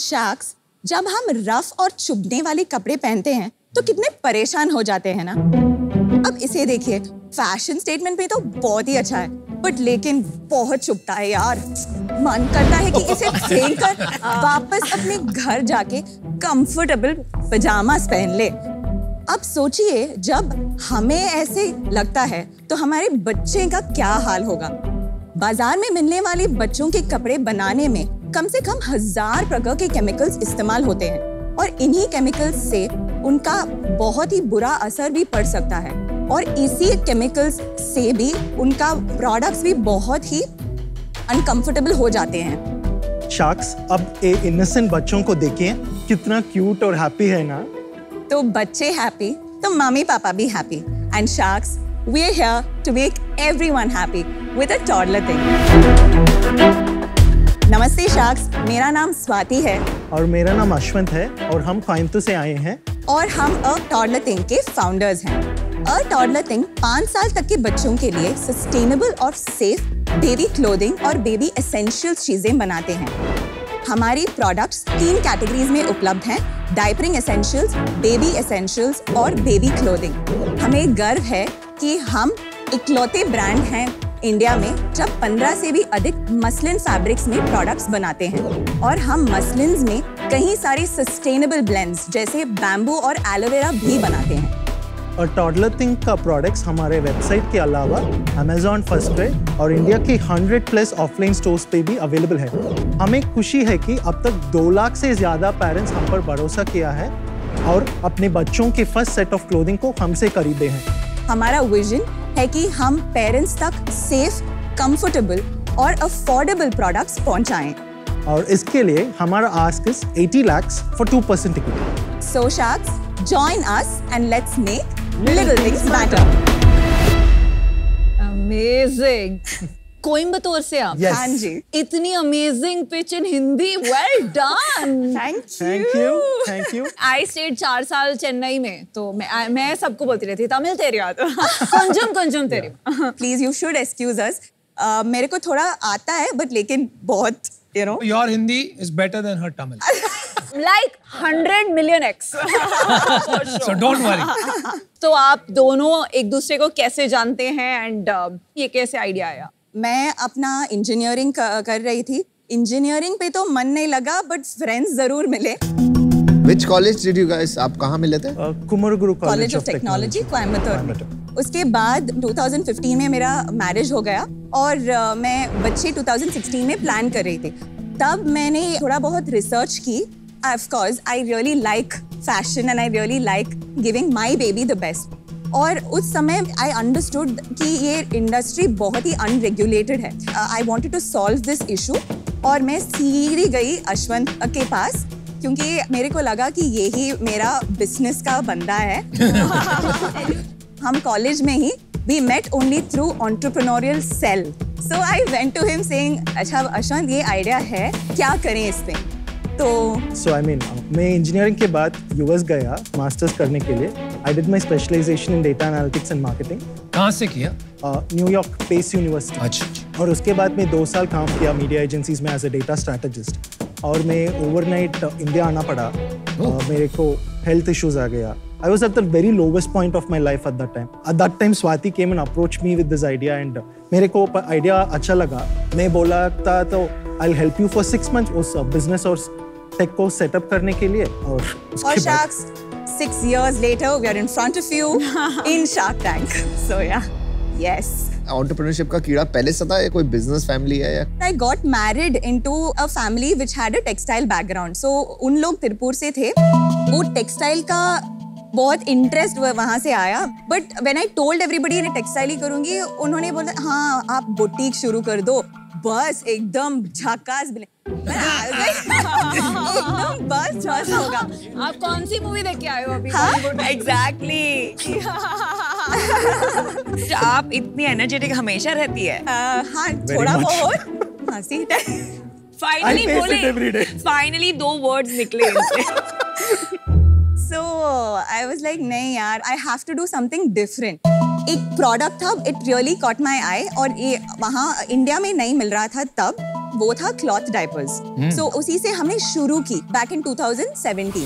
Sharks, जब हम rough और चुभने वाले कपड़े पहनते हैं तो कितने परेशान हो जाते हैं ना। अब इसे देखिए, फैशन स्टेटमेंट पे तो बहुत ही अच्छा है, बट लेकिन बहुत चुभता है यार। मन करता है कि इसे फेंक कर वापस अपने घर जाके कंफर्टेबल पजामास पहन ले। अब सोचिए, जब हमें ऐसे लगता है तो हमारे बच्चे का क्या हाल होगा। बाजार में मिलने वाले बच्चों के कपड़े बनाने में कम से कम 1000 प्रकार के केमिकल्स इस्तेमाल होते हैं और इन्हीं केमिकल्स से उनका बहुत ही बुरा असर भी पड़ सकता है और इसी केमिकल्स से भी उनका प्रोडक्ट्स भी बहुत ही अनकंफर्टेबल हो जाते हैं। शार्क्स, अब ये इनोसेंट बच्चों को देखिए, कितना क्यूट और हैप्पी है ना। तो बच्चे हैप्पी तो मम्मी पापा भी happy. And sharks, we are here to make everyone happy with a toddler thing. नमस्ते शार्क्स, मेरा नाम स्वाति है और मेरा नाम अश्वंत है और हम कोयम्बटूर से आए हैं और हम अ टॉडलर थिंग के फाउंडर्स हैं। अ टॉडलर थिंग 5 साल तक के बच्चों के लिए सस्टेनेबल और सेफ बेबी क्लोथिंग और बेबी एसेंशियल्स चीजें बनाते हैं। हमारी प्रोडक्ट्स 3 कैटेगरीज में उपलब्ध हैं: डायपरिंग एसेंशियल्स, बेबी एसेंशियल्स और बेबी क्लोथिंग। हमें गर्व है कि हम इकलौते ब्रांड हैं इंडिया में जब 15 से भी अधिक मसलिन फैब्रिक्स में प्रोडक्ट्स बनाते हैं और हम मसलिन्स में कई सारे सस्टेनेबल ब्लेंड्स जैसे बैम्बू और एलोवेरा भी बनाते हैं। और टॉडलर थिंग का प्रोडक्ट्स हमारे वेबसाइट के अलावा अमेज़न, फर्स्टक्राई और इंडिया की 100+ ऑफलाइन स्टोर्स पे भी अवेलेबल है। हमें खुशी है कि अब तक 2 लाख से ज़्यादा पेरेंट्स हम पर भरोसा किया है और अपने बच्चों के फर्स्ट सेट ऑफ क्लोथिंग को हमसे खरीदे हैं। हमारा विजन है कि हम पेरेंट्स तक सेफ, कंफर्टेबल और अफोर्डेबल प्रोडक्ट्स पहुंचाएं। और इसके लिए हमारा ask is 80 lakhs for 2% equity. So sharks, join us and let's make little things matter. Amazing. Coimbatore से आप? Yes. हाँ जी। इतनी amazing pitch in Hindi, well done. Thank you. I stayed 4 साल चेन्नई में, तो मैं सबको बोलती रहती तमिल तेरी आत कंजम तेरी। Please, you should excuse us. मेरे को थोड़ा आता है, बट लेकिन बहुत, you know. Your Hindi is better than her Tamil. Like 100 million x. So don't worry. तो आप दोनों एक दूसरे को कैसे जानते हैं एंड ये कैसे आइडिया आया? मैं अपना इंजीनियरिंग कर रही थी। इंजीनियरिंग पे तो मन नहीं लगा, बट फ्रेंड्स जरूर मिले। Which college did you guys? आप कहाँ मिले थे? कुमारगुरु कॉलेज ऑफ टेक्नोलॉजी, कोयम्बटूर। उसके बाद 2015 में मेरा मैरिज हो गया और मैं बच्चे 2016 में प्लान कर रही थी। तब मैंने थोड़ा बहुत रिसर्च की। Of course, I really like fashion and I really like giving my baby the best. और उस समय I understood कि ये इंडस्ट्री बहुत ही अनरेगुलेटेड है। I wanted to solve this issue और मैं सीधी गई अश्वंत के पास, क्योंकि मेरे को लगा कि यही मेरा बिजनेस का बंदा है। हम कॉलेज में ही we met only through entrepreneurial cell. So I went to him saying, अच्छा अश्वंत, ये आइडिया है, क्या करें इस पे? मैं इंजीनियरिंग के बाद यूएस गया मास्टर्स करने के लिए। I did my specialisation in data analytics and marketing. कहाँ से किया? New York Pace University. अच्छा। और उसके बाद मैं 2 साल काम किया मीडिया एजेंसीज में एज ए डेटा स्ट्रैटेजिस्ट। और मैं ओवरनाइट इंडिया आना पड़ा। मेरे को हेल्थ इश्यूज आ गया। I was at the very lowest point of my life at that time. At that time, Swati came and approached me with this idea and मेरे को idea अच्छा लगा। मैं बोला था तो I'll help you for 6 months उस business और टेक को सेटअप करने के लिए। और Sharks, 6 years later, we are in front of you in Shark Tank. So yeah, yes. Entrepreneurship का कीड़ा पहले से था या कोई business family है या? I got married into a family which had a textile background. So उन लोग तिरुपुर से थे। वो टेक्सटाइल का बहुत इंटरेस्ट वहाँ से आया। But when I told everybody मैं टेक्सटाइल ही करूँगी, उन्होंने बोला हाँ आप बुटीक शुरू कर दो। बस एकदम झकास एकदम बस होगा। आप कौन सी मूवी देख के आए हो अभी? हाँ एग्जैक्टली। आप इतनी एनर्जेटिक हमेशा रहती है। हाँ थोड़ा बहुत हंसी। फाइनली बोले, फाइनली 2 वर्ड्स निकले इनसे। So I was like नहीं यार, I have to do something different. एक प्रोडक्ट था, it really caught my eye और ये वहाँ इंडिया में नहीं मिल रहा था तब। वो था क्लॉथ डायपर्स। सो उसी से हमने शुरू की बैक इन 2017।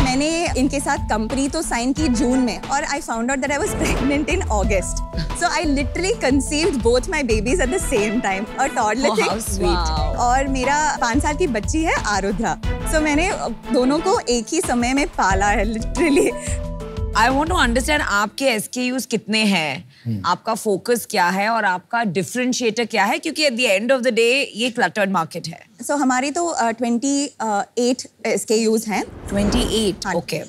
मैंने इनके साथ कंपनी तो साइन की जून में और I found out that I was pregnant in August. So I literally conceived both my babies at the same time, a toddler thing और मेरा 5 साल की बच्ची है आरुद्रा। सो मैंने दोनों को एक ही समय में पाला है literally. I want to understand आपके SKUs कितने हैं, आपका फोकस क्या है और आपका डिफरेंशिएटर क्या है, क्योंकि at the end of the day ये cluttered market है। So हमारी तो 28 SKUs हैं। 28, okay।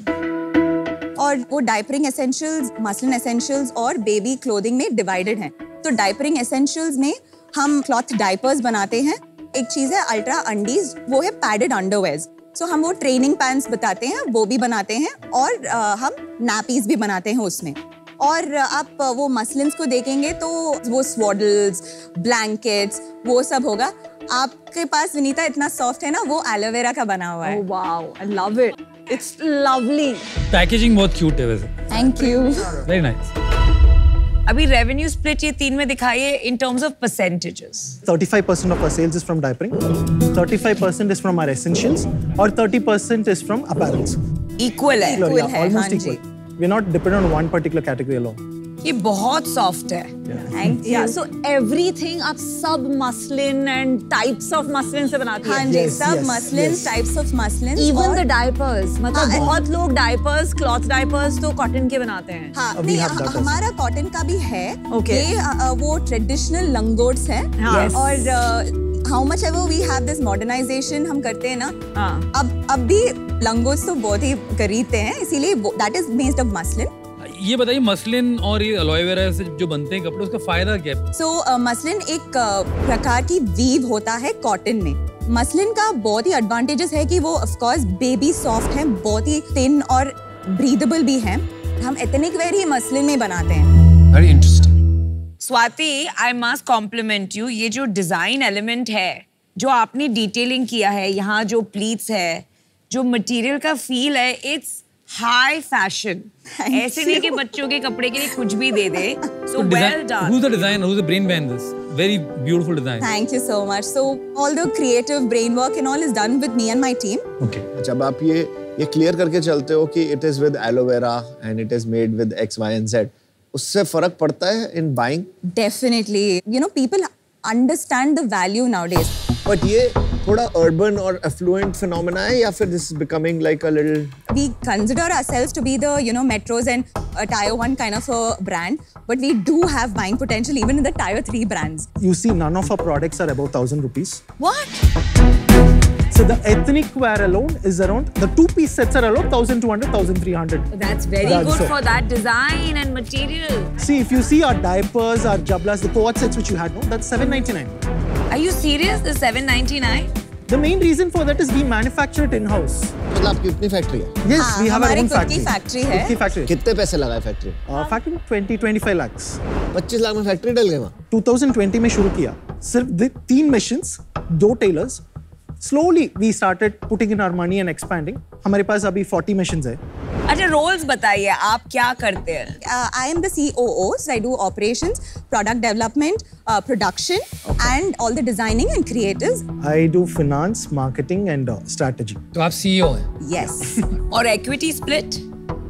और वो डायपरिंग एसेंशियल्स, मसलिन एसेंशियल्स और बेबी क्लोथिंग में डिवाइडेड हैं। तो डायपरिंग एसेंशियल्स में हम क्लॉथ डायपर्स बनाते हैं। एक चीज़ है अल्ट्रा अंडीज, वो है पैडेड अंडरवेयर्स। सो हम वो ट्रेनिंग पैंट्स बताते हैं, वो भी बनाते हैं और हम नैपीज भी बनाते हैं उसमें। और आप वो मसलिन्स को देखेंगे तो वो स्वॉडल्स, ब्लैंकेट्स, वो सब होगा। आपके पास विनीता इतना सॉफ्ट है ना, वो एलोवेरा का बना हुआ है। Oh wow, I love it. It's lovely. Packaging बहुत क्यूट है वैसे। Thank you. Very nice. अभी रेवेन्यू स्प्लिट ये 3 में दिखाइए in terms of percentages। 35% of our sales is from diapering, 35% is from our essentials, और 30% is from apparels. Equal है। Equal है, almost हाँ जी। equal. We're not dependent on one particular category alone. ये बहुत soft है। Thank you. Yeah, so everything आप सब muslin and types of muslin से बनाती हाँ हैं। जी, Yes, सब yes, muslin, yes. Types of muslin. Even the diapers, मतलब हाँ, बहुत लोग diapers, cloth diapers तो cotton के बनाते हैं। हाँ, We नहीं, have that also. हमारा कॉटन का भी है। Okay. ये वो ट्रेडिशनल लंगोट्स हैं। हाँ। Yes. और how much ever we have this modernisation हम करते हैं ना, हाँ। अब भी लंगोट्स तो बहुत ही खरीदते हैं, इसीलिए that is made of muslin. ये बताइए मसलिन और ये एलोए वेरा से जो बनते हैं कपड़े, उसका फायदा क्या है? सो मसलिन एक प्रकार की वीव होता है कॉटन में। मसलिन का बहुत ही एडवांटेजेस है कि वो ऑफ कोर्स बेबी सॉफ्ट है, बहुत ही थिन और ब्रीदेबल भी है। हम एथनिक वेयर ही मसलिन में बनाते हैं। Very interesting. Swati, I must compliment you. ये जो डिजाइन एलिमेंट है, जो आपने डिटेलिंग किया है, यहाँ जो प्लीट्स है, जो मटेरियल का फील है, इट्स हाई फैशन। ऐसे नहीं कि बच्चों के कपड़े के लिए कुछ भी दे दे। So well done. Who's the designer? Who's the brain behind this? Very beautiful design. Thank you so much. So all the creative brain work and all is done with me and my team. Okay. जब आप ये clear करके चलते हो कि it is with aloe vera and it is made with X, Y and Z, उससे फर्क पड़ता है in buying? Definitely. You know, people understand the value nowadays. But ये थोड़ा urban और affluent phenomena है या फिर this is becoming like a little? We consider ourselves to be the, you know, metros and tier 1 kind of a brand, but we do have buying potential even in the tier 3 brands. You see, none of our products are above 1,000 rupees. What? So the ethnic wear alone is around, the 2-piece sets are around 1,200, 1,300. That's very That's good it. for that design and material. See, if you see our diapers, our jablas, the quad sets which you had, no, that's 799. Are you serious? The 799? The main reason for that is we manufacture it in-house. मतलब आपकी अपनी factory है? Yes, हाँ, we have our हमारी own खुद factory. की factory है। खुद की factory. कितने पैसे लगा है फैक्ट्री? Factory में 20-25 lakhs. 25 लाख में फैक्ट्री डल गई वहाँ? 2020 में शुरू किया. सिर्फ 3 machines, 2 tailors. Slowly we started putting in our money and expanding. हमारे पास अभी 40 machines है. अच्छा, रोल्स बताइए, आप क्या करते हैं? I am the COO, so I do operations, product development, production, and all the designing and creatives. I do finance, marketing and strategy. तो आप CEO हैं। Yes. और equity split?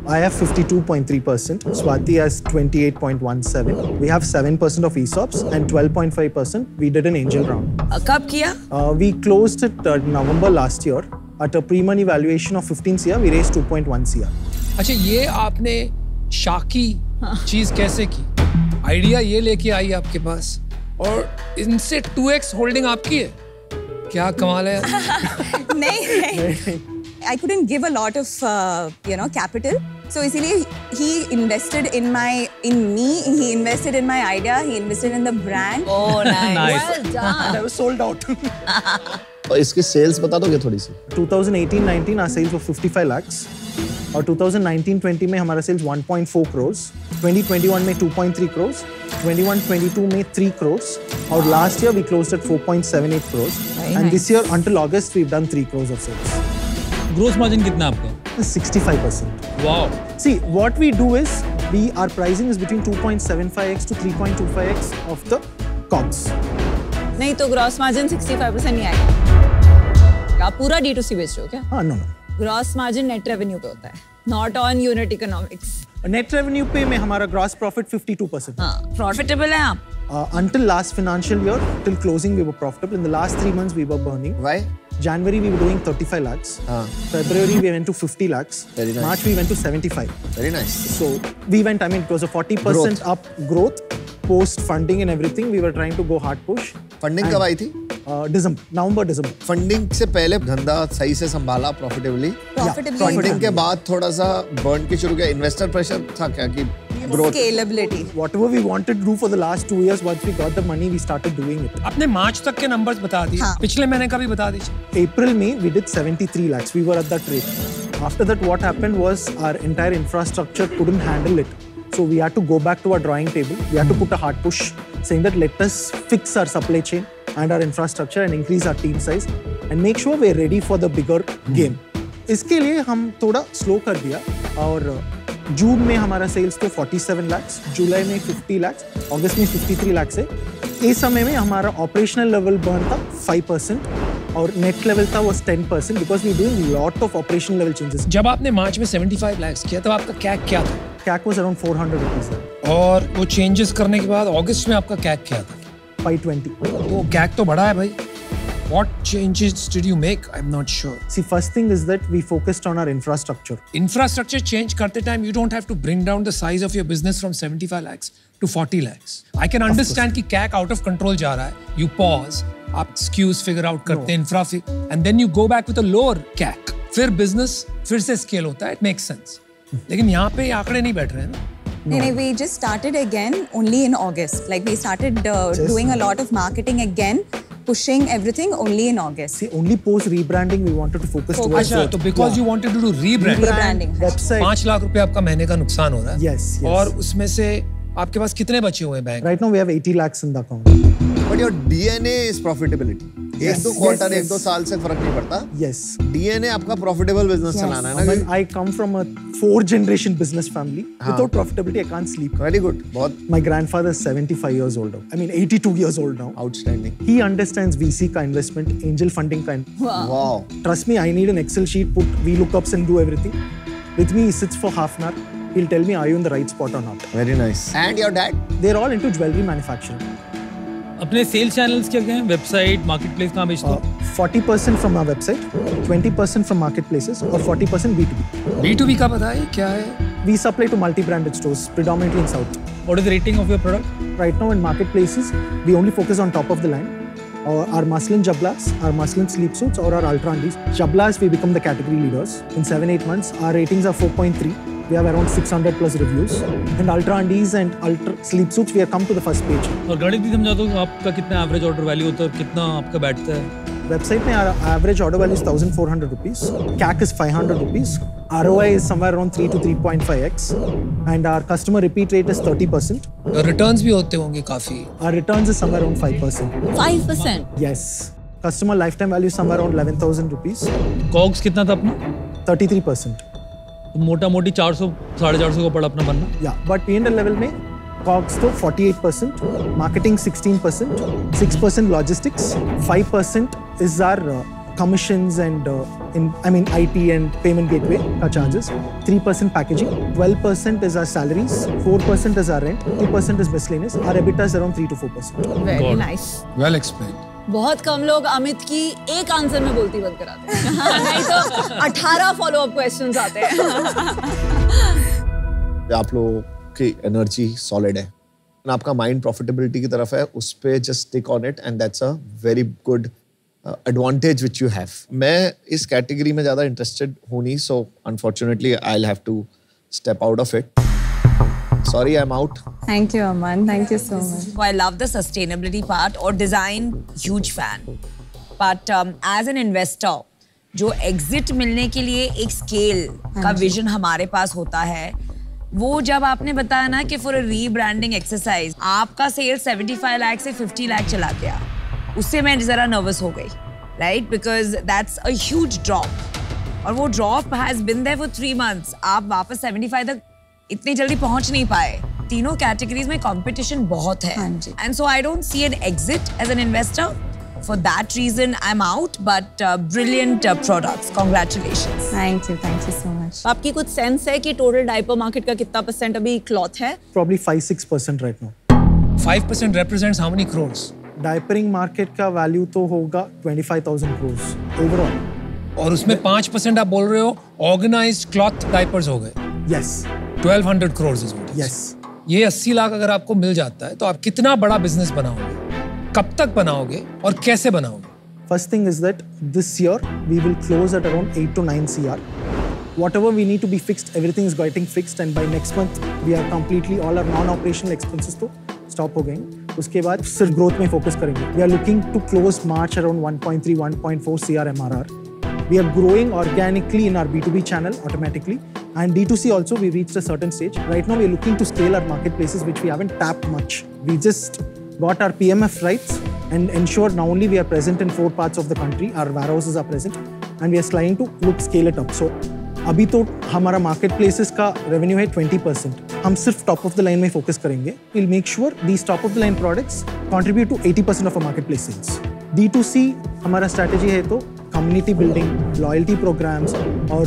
I have 52.3%. Swati has 28.17%. We have 7% of ESOPs and 12.5% we did an angel round. कब किया? We closed it November last year. At a pre-money valuation of 15 CR, we raised 2.1 CR. अच्छा, ये आपने शाकी चीज कैसे की? Idea ये लेके आई आपके पास और इनसे 2x होल्डिंग आपकी है? क्या कमाल है? नहीं, I couldn't give a lot of capital, so इसीलिए he invested in me, he invested in my idea, he invested in the brand. Oh, nice. Nice. Well done. I was sold out. और इसकी sales बता दोगे थोड़ी सी? 2018-19 our sales were 55 lakhs. और 2019-20 में हमारा sales 1.4 crores. 2021 में 2.3 crores. 21-22 में 3 crores. और last year we closed at 4.78 crores. And this year until August we've done 3 crores of sales. Gross margin कितना आपका? 65%. Wow. See, what we do is our pricing is between 2.75x to 3.25x of the COGS. नहीं तो gross margin 65% नहीं आएगा। आप पूरा D2C बेच रहे हो क्या? हाँ, no gross margin net revenue पे होता है, not on unit economics. Net revenue पे में हमारा ग्रॉस प्रॉफिट 52%. हाँ, प्रॉफिटेबल है आप? Until last financial year, till closing, we were profitable. In the last 3 months, we were burning. Why? January, we were doing 35 lakhs. February, we went to 50 lakhs. Very nice. March, we went to 75. Very nice. So we went, I mean, it was a 40% up growth. Post funding and everything, we were trying to go hard push. Funding कब आई थी? November, December. Funding से पहले धंधा सही से संभाला profitably. Funding के बाद थोड़ा सा बर्न की शुरू किया. इन्वेस्टर प्रेशर था क्या कि growth? Scalability. Whatever we wanted to do for the last 2 years, once we got the money, we started doing it. आपने मार्च तक के नंबर्स बता दिए, हाँ. पिछले महीने का भी बता दीजिए. April, May, we did 73 lakhs. We were at that rate. After that, what happened was our entire infrastructure couldn't handle it. So we had to go back to our drawing table. We had to put a hard push, saying that let us fix our supply chain and our infrastructure and increase our team size and make sure we're ready for the bigger game. इसके लिए हम थोड़ा slow कर दिया और जून में हमारा sales तो 47 lakhs, जुलाई में 50 lakhs, अगस्त में 53 lakhs है. इस समय में हमारा ऑपरेशनल लेवल बर्न था 5% और नेट लेवल था was 10% because we're doing lot of operational level changes. जब आपने मार्च में 75 lakhs किया, तो आपका कैक क्या था? CAC was around 400 rupees. और वो चेंजेस करने के बाद अगस्त में आपका कैक क्या था? 520. वो कैक तो बढ़ा है भाई. What changes did you make? I'm not sure. See, first thing is that we focused on our infrastructure. Infrastructure change करते time you don't have to bring down the size of your business from 75 lakhs to 40 lakhs. I can understand कि CAC out of control जा रहा है. You pause, आप SKUs figure out करते हैं, infra and then you go back with a lower CAC. फिर business फिर से scale होता है. It makes sense. लेकिन यहाँ पे ये आंकड़े नहीं बैठ रहे हैं ना. No, we just started again only in August. Like we started doing a lot of marketing again, pushing everything only in August. See, only post rebranding we wanted to focus towards. अच्छा, तो because you wanted to do rebranding. Rebranding. Website. 5 lakh रुपए आपका महीने का नुकसान हो रहा है. Yes, yes. और उसमें से आपके पास कितने बचे हुए हैं bank? Right now we have 80 lakhs in the account. But your DNA is profitability. Yes, 1-2 quarter, yes, yes. 1-2 साल से फर्क नहीं पड़ता. Yes. DNA आपका profitable business चलाना है I ना. mean, I come from a 4-generation business family. Without profitability, I can't sleep. Very good. बहुत My grandfather is 75 years old now. I mean, 82 years old now. outstanding. He understands VC का investment, angel funding का. Wow. Trust me, I need an Excel sheet, put VLOOKUPs and do everything. With me, he sits for half an hour. He'll tell me, are you in the right spot or not? Very nice. And your dad? They're all into jewelry manufacturing. अपने sales channels क्या क्या हैं? Website, marketplace कहाँ बेचते हो? 40% from our website, 20% from marketplaces, और 40% B2B. B2B का पता है क्या है? We supply to multi-branded stores, predominantly in South. What is the rating of your product? Right now in marketplaces, we only focus on top of the line. Our muslin jablas, our muslin sleep suits, or our ultra undies. Jablas, we become the category leaders. In 7-8 months, our ratings are 4.3. We have around 600 plus reviews. And ultra undies and ultra sleep suits, we have come to the first page. और गणित भी समझा दो आपका कितना average order value होता है और कितना आपका बैठता है? Website mein our average order value is 1,400 rupees. CAC is 500 rupees. ROI is somewhere around 3 to 3.5x. And our customer repeat rate is 30%. Returns भी होते होंगे काफी. Our returns is somewhere around 5%. 5%. Yes. Customer lifetime value is somewhere around 11,000 rupees. COGS कितना था अपना? 33%. तो मोटा मोटी 400 450 का पड़ा अपना बनना. Yeah, but P&L level में COGS तो 48%, marketing 16%, 6% logistics, 5% is our commissions and IT and payment gateway का charges, 3% packaging, 12% is our salaries, 4% is our rent, 2% is miscellaneous. Our EBITDA is around 3 to 4%. Very God. nice. Well explained. बहुत कम लोग अमित की एक answer में बोलती बंद कराते हैं. नहीं तो 18 फॉलो अप क्वेश्चंस आते हैं. आप लोगों की एनर्जी सॉलिड है. आपका माइंड प्रॉफिटेबिलिटी की तरफ है. उस पे just stick on it and that's a very good advantage which you have. मैं इस कैटेगरी में ज्यादा इंटरेस्टेड हूं नहीं, so unfortunately I will have to step out of it. Sorry, I'm out. Thank you, Aman. Thank you so much. So I love the sustainability part और design, huge fan. But as an investor, जो exit मिलने के लिए एक scale का vision हमारे पास होता है, वो जब आपने बताया ना कि for a rebranding exercise, आपका sales 75 लाख से 50 लाख चला गया, उससे मैं जरा nervous हो गई, right? Because that's a huge drop. और वो drop has been there for 3 months. आप वापस 75 तक इतनी जल्दी पहुंच नहीं पाए. तीनों कैटेगरीज में कंपटीशन बहुत है. हाँ जी. And so I don't see an exit as an investor. For that reason, I'm out. But brilliant products. Congratulations. Thank you so much. आपकी कुछ सेंस है कि टोटल डायपर मार्केट का कितना % अभी क्लॉथ है? Probably 5-6% right now. 5% represents how many crores? Diapering market का value तो होगा 25,000 crores overall. और उसमें 5% आप बोल रहे हो ऑर्गेनाइज्ड क्लॉथ डायपर्स हो गए. Yes. 1200 crores is what it is. Yes. ये 80 लाख अगर आपको मिल जाता है तो आप कितना बड़ा बिजनेस बनाओगे, कब तक बनाओगे और कैसे बनाओगे? First thing is that this year we will close at around 8 to 9 CR. Whatever we need to be fixed, everything is getting fixed, and by next month we are completely all our non-operational expenses to stop हो गए. उसके बाद सिर्फ growth में focus करेंगे. We are looking to close March around 1.3-1.4 CR MRR. We are growing organically in our B2B channel automatically, and D2C also we reached a certain stage. Right now we are looking to scale our marketplaces which we haven't tapped much. We just got our PMF rights and ensure now only we are present in 4 parts of the country. Our warehouses are present, and we are trying to scale it up. So अभी तो हमारा market places का revenue है 20%. हम सिर्फ top of the line में focus करेंगे. Will make sure these top of the line products contribute to 80% of a market place sales. D2C हमारा स्ट्रैटेजी है तो कम्युनिटी बिल्डिंग, लॉयल्टी प्रोग्राम्स और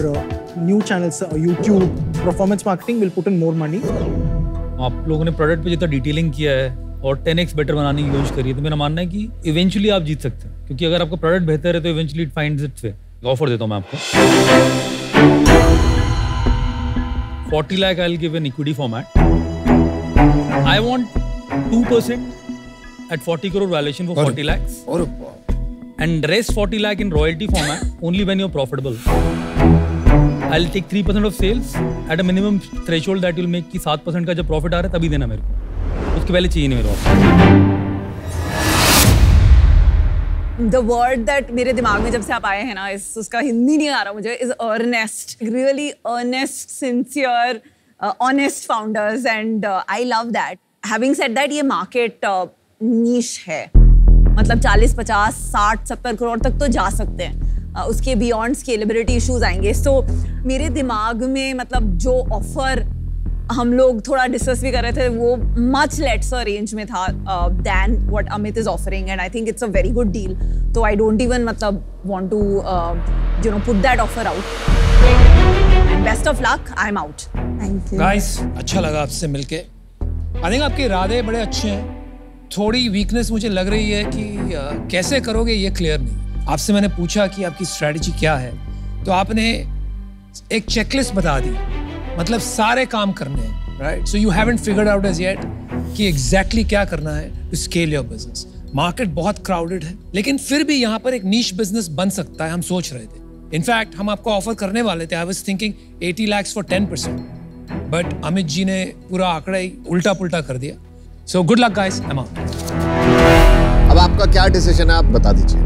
new channels, YouTube, performance marketing will put in more money. आप लोगों ने product पे जितना detailing किया है और 10x बेटर बनाने की कोशिश करी है, तो मेरा मानना है कि इवेंचुअली आप जीत सकते हैं, क्योंकि अगर आपका प्रोडक्ट बेहतर है तो eventually it finds it's way. Offer देता हूँ मैं आपको 40 lakh. I'll give an equity format. I want 2% at 40 crore valuation for 40 lakhs. And rest 40 lakh in royalty format only when you're profitable. I'll take 3% of sales at a minimum threshold that will make कि 7% का जब profit आ रहा है तभी देना मेरे को. उसके पहले चाहिए नहीं मेरे को. The word that मेरे दिमाग में जब से आप आए हैं ना, उसका हिंदी नहीं आ रहा मुझे, is earnest. Really earnest, sincere, honest founders, and I love that. Having said that, ये market niche है. मतलब 40, 50, 60, 70 करोड़ तक तो जा सकते हैं. उसके beyond scalability issues आएंगे. So मेरे दिमाग में मतलब जो offer हम लोग थोड़ा डिस्कस भी कर रहे थे वो मच लेट्सर रेंज में था than what Amit is offering, and I think it's a very good deal. So I don't even मतलब want to put that offer out. And best of luck. I'm out. Thank you. Guys, अच्छा लगा आपसे मिलके. I think आपके इरादे बड़े अच्छे हैं. थोड़ी वीकनेस मुझे लग रही है कि कैसे करोगे ये क्लियर नहीं. आपसे मैंने पूछा कि आपकी स्ट्रेटजी क्या है, तो आपने एक चेकलिस्ट बता दी. मतलब सारे काम करने हैं, right? So you haven't figured out as yet कि एग्जैक्टली क्या करना है to scale your business. Market बहुत क्राउडेड है, लेकिन फिर भी यहाँ पर एक नीश बिजनेस बन सकता है, हम सोच रहे थे. इनफैक्ट हम आपको ऑफर करने वाले थे. I was thinking 80 lakhs for 10%, but Amit ji ने पूरा आंकड़ा ही उल्टा पुल्टा कर दिया. So good luck guys, I am out. अब आपका क्या डिसीजन है, आप बता दीजिए.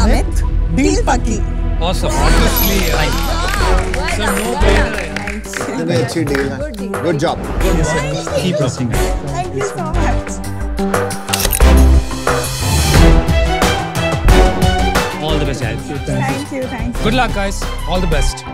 अमित, डील पक्की. Awesome. Obviously, right. So no brainer. नहीं, अच्छी डील है. Good job. Keep rocking. Thank you so much. All the best, guys. Thank you. Good luck guys, all the best.